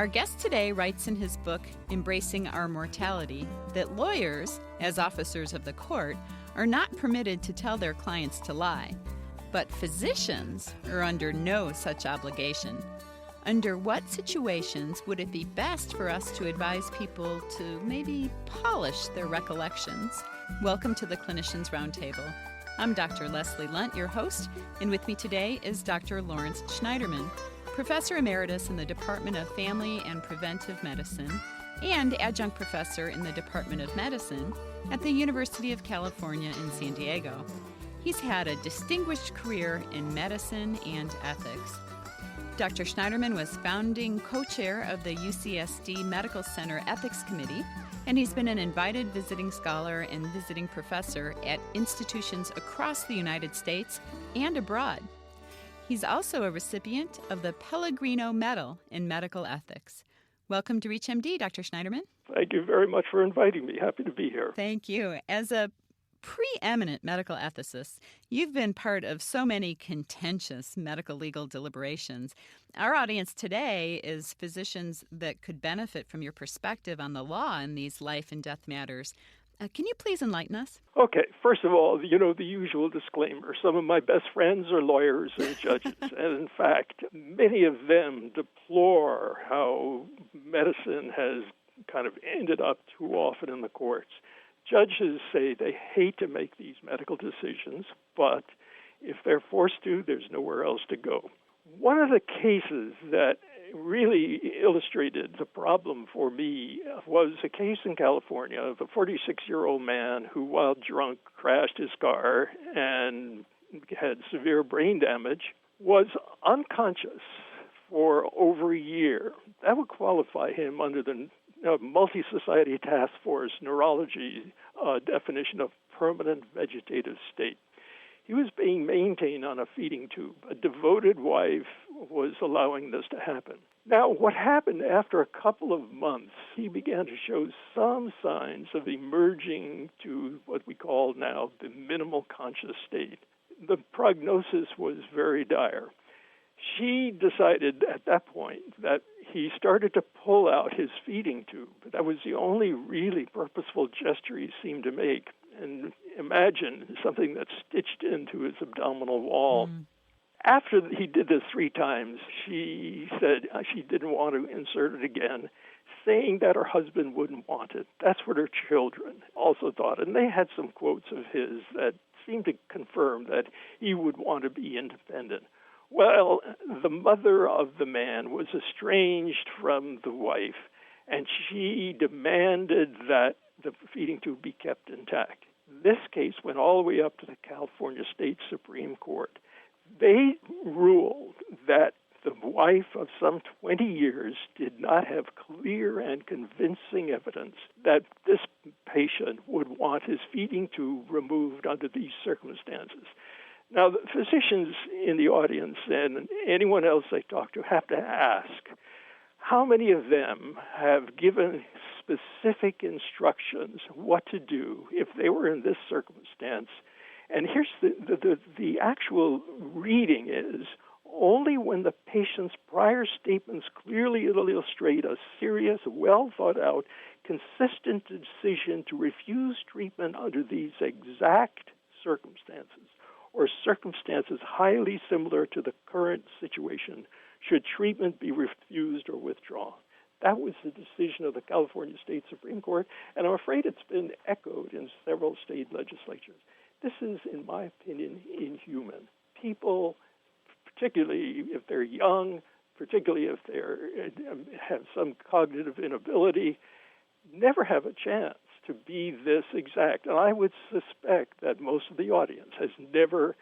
Our guest today writes in his book, Embracing Our Mortality, that lawyers, as officers of the court, are not permitted to tell their clients to lie. But physicians are under no such obligation. Under what situations would it be best for us to advise people to maybe polish their recollections? Welcome to the Clinicians Roundtable. I'm Dr. Leslie Lundt, your host, and with me today is Dr. Lawrence Schneiderman, Professor Emeritus in the Department of Family and Preventive Medicine and Adjunct Professor in the Department of Medicine at the University of California in San Diego. He's had a distinguished career in medicine and ethics. Dr. Schneiderman was founding co-chair of the UCSD Medical Center Ethics Committee, and he's been an invited visiting scholar and visiting professor at institutions across the United States and abroad. He's also a recipient of the Pellegrino Medal in Medical Ethics. Welcome to ReachMD, Dr. Schneiderman. Thank you very much for inviting me. Happy to be here. Thank you. As a preeminent medical ethicist, you've been part of so many contentious medical legal deliberations. Our audience today is physicians that could benefit from your perspective on the law in these life and death matters. Can you please enlighten us? Okay. First of all, the usual disclaimer. Some of my best friends are lawyers and judges. And in fact, many of them deplore how medicine has kind of ended up too often in the courts. Judges say they hate to make these medical decisions, but if they're forced to, there's nowhere else to go. One of the cases that really illustrated the problem for me was a case in California of a 46-year-old man who, while drunk, crashed his car and had severe brain damage, was unconscious for over a year. That would qualify him under the Multi-Society Task Force Neurology definition of permanent vegetative state. He was being maintained on a feeding tube. A devoted wife was allowing this to happen. Now, what happened after a couple of months, he began to show some signs of emerging to what we call now the minimal conscious state. The prognosis was very dire. She decided at that point that he started to pull out his feeding tube. That was the only really purposeful gesture he seemed to make. And imagine something that's stitched into his abdominal wall. After he did this 3 times, she said she didn't want to insert it again, saying that her husband wouldn't want it. That's what her children also thought. And they had some quotes of his that seemed to confirm that he would want to be independent. Well, the mother of the man was estranged from the wife, and she demanded that the feeding tube be kept intact. This case went all the way up to the California State Supreme Court. They ruled that the wife of some 20 years did not have clear and convincing evidence that this patient would want his feeding tube removed under these circumstances. Now, the physicians in the audience and anyone else they talk to have to ask, how many of them have given specific instructions what to do if they were in this circumstance? And here's the actual reading is, only when the patient's prior statements clearly illustrate a serious, well-thought-out, consistent decision to refuse treatment under these exact circumstances, or circumstances highly similar to the current situation, should treatment be refused or withdrawn. That was the decision of the California State Supreme Court, and I'm afraid it's been echoed in several state legislatures. This is, in my opinion, inhuman. People, particularly if they're young, particularly if they have some cognitive inability, never have a chance to be this exact. And I would suspect that most of the audience has never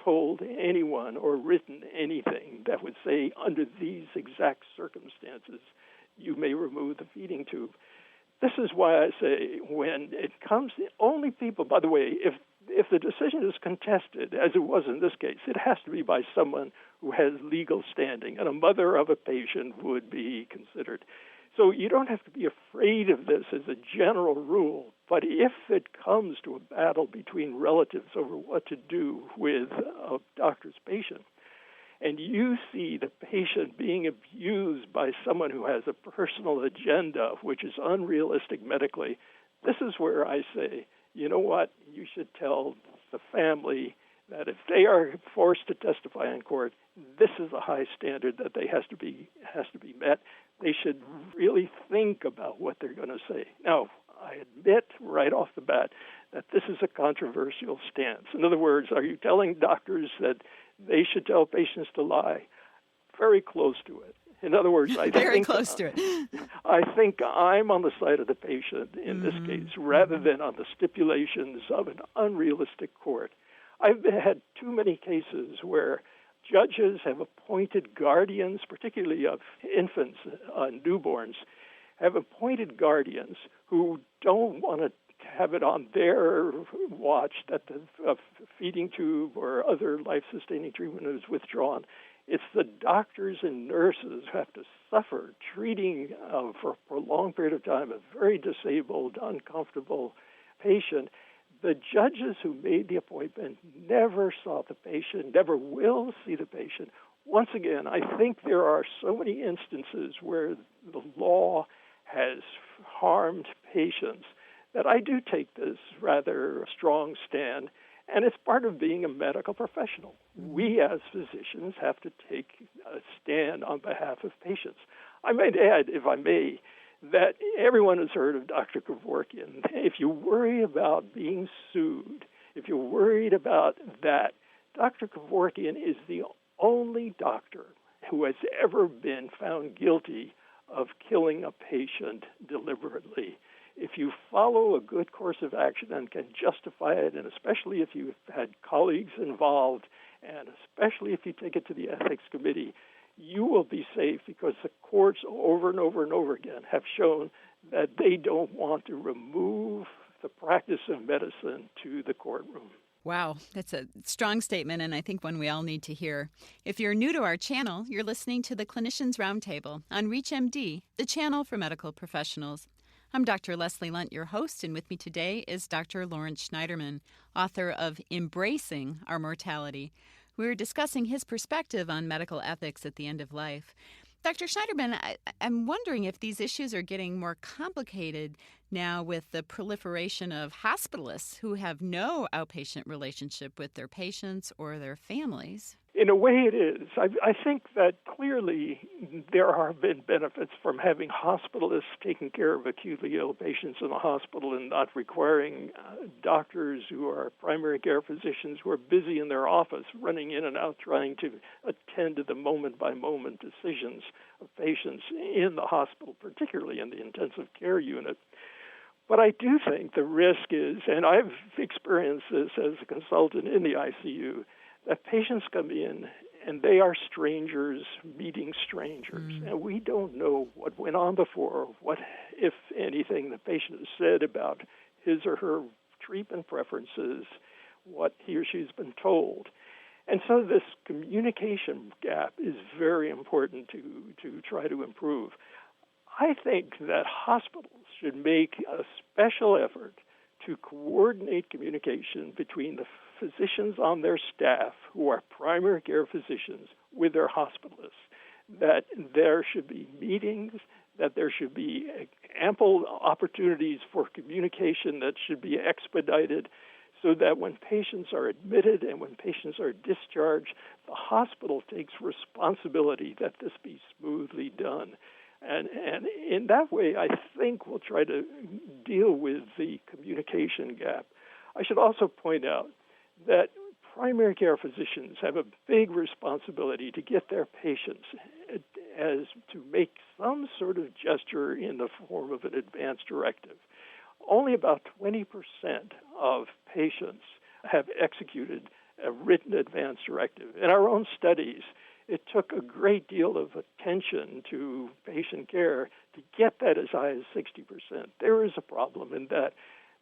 told anyone or written anything that would say, under these exact circumstances, you may remove the feeding tube. This is why I say when it comes, only people, by the way, if the decision is contested, as it was in this case, it has to be by someone who has legal standing, and a mother of a patient would be considered. So you don't have to be afraid of this as a general rule, but if it comes to a battle between relatives over what to do with a doctor's patient, and you see the patient being abused by someone who has a personal agenda, which is unrealistic medically, this is where I say, you know what, you should tell the family that if they are forced to testify in court, this is a high standard that has to be met. They should really think about what they're going to say. Now, I admit right off the bat that this is a controversial stance. In other words, are you telling doctors that they should tell patients to lie? Very close to it. In other words, I think close to it. I think I'm on the side of the patient in this case, rather than on the stipulations of an unrealistic court. I've had too many cases where judges have appointed guardians, particularly of infants, newborns, have appointed guardians who don't want to have it on their watch that the feeding tube or other life-sustaining treatment is withdrawn. It's the doctors and nurses who have to suffer treating for a prolonged period of time a very disabled, uncomfortable patient. The judges who made the appointment never saw the patient, never will see the patient. Once again, I think there are so many instances where the law has harmed patients that I do take this rather strong stand, and it's part of being a medical professional. We as physicians have to take a stand on behalf of patients. I might add, if I may, that everyone has heard of Dr. Kevorkian. If you worry about being sued, if you're worried about that, Dr. Kevorkian is the only doctor who has ever been found guilty of killing a patient deliberately. If you follow a good course of action and can justify it, and especially if you've had colleagues involved, and especially if you take it to the ethics committee, you will be safe, because the courts over and over and over again have shown that they don't want to remove the practice of medicine to the courtroom. Wow, that's a strong statement, and I think one we all need to hear. If you're new to our channel, you're listening to the Clinicians Roundtable on ReachMD, the channel for medical professionals. I'm Dr. Leslie Lundt, your host, and with me today is Dr. Lawrence Schneiderman, author of Embracing Our Mortality. We're discussing his perspective on medical ethics at the end of life. Dr. Schneiderman, I'm wondering if these issues are getting more complicated now with the proliferation of hospitalists who have no outpatient relationship with their patients or their families. In a way it is. I think that clearly there have been benefits from having hospitalists taking care of acutely ill patients in the hospital and not requiring doctors who are primary care physicians who are busy in their office running in and out trying to attend to the moment-by-moment decisions of patients in the hospital, particularly in the intensive care unit. But I do think the risk is, and I've experienced this as a consultant in the ICU, that patients come in and they are strangers meeting strangers. And we don't know what went on before, what, if anything, the patient has said about his or her treatment preferences, what he or she's been told. And so this communication gap is very important to try to improve. I think that hospitals should make a special effort to coordinate communication between the physicians on their staff who are primary care physicians with their hospitalists, that there should be meetings, that there should be ample opportunities for communication that should be expedited, so that when patients are admitted and when patients are discharged, the hospital takes responsibility that this be smoothly done. And in that way, I think we'll try to deal with the communication gap. I should also point out that primary care physicians have a big responsibility to get their patients as to make some sort of gesture in the form of an advance directive. Only about 20% of patients have executed a written advance directive. In our own studies, it took a great deal of attention to patient care to get that as high as 60%. There is a problem in that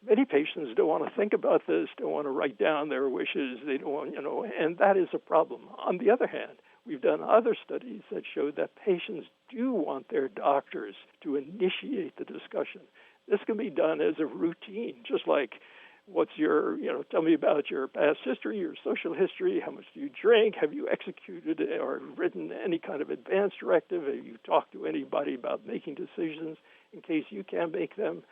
many patients don't want to think about this, don't want to write down their wishes, they don't want, and that is a problem. On the other hand, we've done other studies that show that patients do want their doctors to initiate the discussion. This can be done as a routine, just like tell me about your past history, your social history, how much do you drink, have you executed or written any kind of advance directive, have you talked to anybody about making decisions in case you can't make them?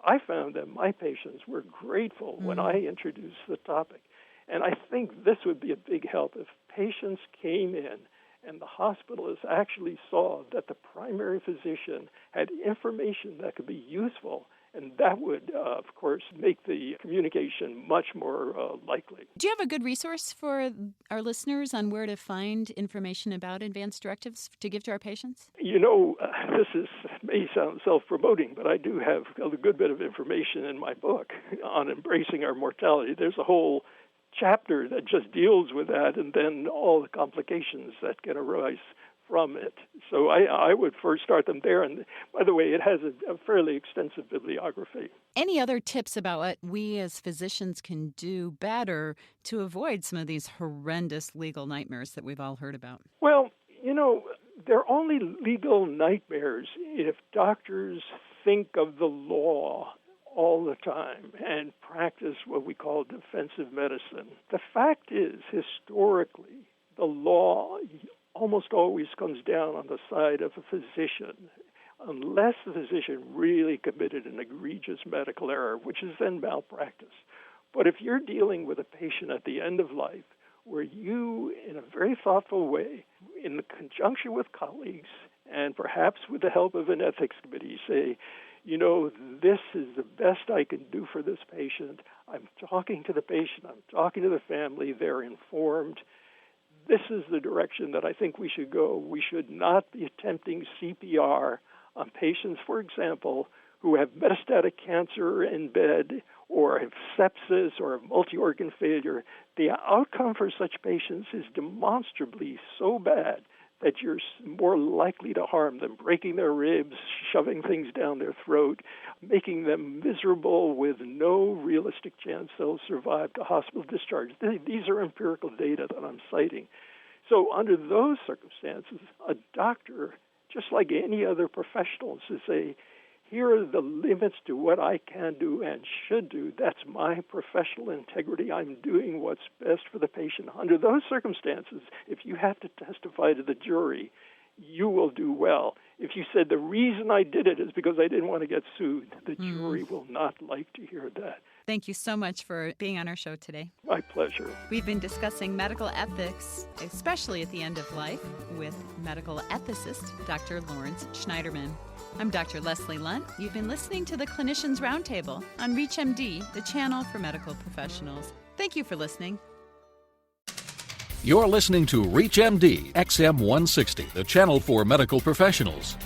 I found that my patients were grateful when I introduced the topic. And I think this would be a big help if patients came in and the hospitalists actually saw that the primary physician had information that could be useful. And that would, of course, make the communication much more likely. Do you have a good resource for our listeners on where to find information about advance directives to give to our patients? This may sound self-promoting, but I do have a good bit of information in my book on embracing our mortality. There's a whole chapter that just deals with that and then all the complications that can arise from it. So I would first start them there. And by the way, it has a fairly extensive bibliography. Any other tips about what we as physicians can do better to avoid some of these horrendous legal nightmares that we've all heard about? Well, they're only legal nightmares if doctors think of the law all the time and practice what we call defensive medicine. The fact is, historically, the law almost always comes down on the side of a physician, unless the physician really committed an egregious medical error, which is then malpractice. But if you're dealing with a patient at the end of life, where you, in a very thoughtful way, in conjunction with colleagues, and perhaps with the help of an ethics committee, say, this is the best I can do for this patient. I'm talking to the patient, I'm talking to the family, they're informed. This is the direction that I think we should go. We should not be attempting CPR on patients, for example, who have metastatic cancer in bed or have sepsis or have multi-organ failure. The outcome for such patients is demonstrably so bad that you're more likely to harm them, breaking their ribs, shoving things down their throat, making them miserable with no realistic chance they'll survive to hospital discharge. These are empirical data that I'm citing. So under those circumstances, a doctor, just like any other professional, should say, here are the limits to what I can do and should do. That's my professional integrity. I'm doing what's best for the patient. Under those circumstances, if you have to testify to the jury, you will do well. If you said the reason I did it is because I didn't want to get sued, the jury will not like to hear that. Thank you so much for being on our show today. My pleasure. We've been discussing medical ethics, especially at the end of life, with medical ethicist Dr. Lawrence Schneiderman. I'm Dr. Leslie Lundt. You've been listening to the Clinicians Roundtable on ReachMD, the channel for medical professionals. Thank you for listening. You're listening to ReachMD XM 160, the channel for medical professionals.